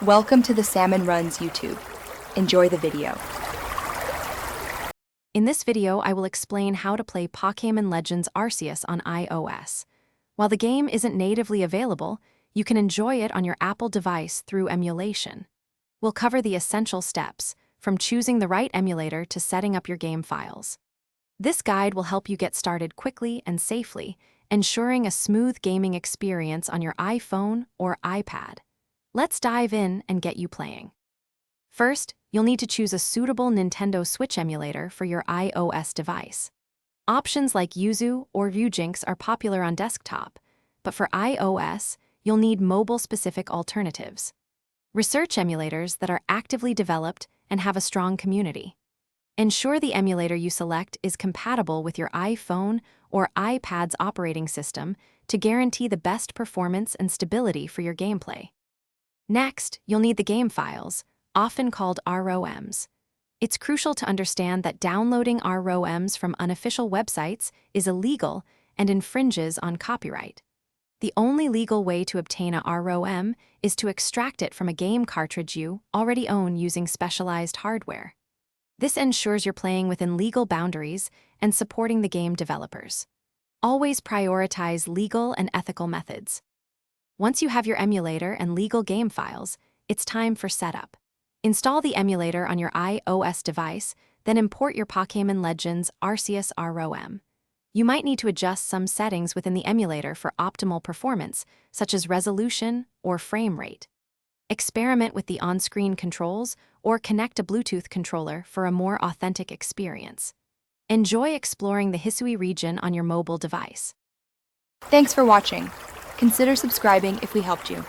Welcome to the Salmon Runs YouTube. Enjoy the video. In this video, I will explain how to play Pokémon Legends Arceus on iOS. While the game isn't natively available, you can enjoy it on your Apple device through emulation. We'll cover the essential steps, from choosing the right emulator to setting up your game files. This guide will help you get started quickly and safely, ensuring a smooth gaming experience on your iPhone or iPad. Let's dive in and get you playing. First, you'll need to choose a suitable Nintendo Switch emulator for your iOS device. Options like Yuzu or Ryujinx are popular on desktop, but for iOS, you'll need mobile-specific alternatives. Research emulators that are actively developed and have a strong community. Ensure the emulator you select is compatible with your iPhone or iPad's operating system to guarantee the best performance and stability for your gameplay. Next, you'll need the game files, often called ROMs. It's crucial to understand that downloading ROMs from unofficial websites is illegal and infringes on copyright. The only legal way to obtain a ROM is to extract it from a game cartridge you already own using specialized hardware. This ensures you're playing within legal boundaries and supporting the game developers. Always prioritize legal and ethical methods. Once you have your emulator and legal game files, it's time for setup. Install the emulator on your iOS device, then import your Pokémon Legends Arceus ROM. You might need to adjust some settings within the emulator for optimal performance, such as resolution or frame rate. Experiment with the on-screen controls or connect a Bluetooth controller for a more authentic experience. Enjoy exploring the Hisui region on your mobile device. Thanks for watching. Consider subscribing if we helped you.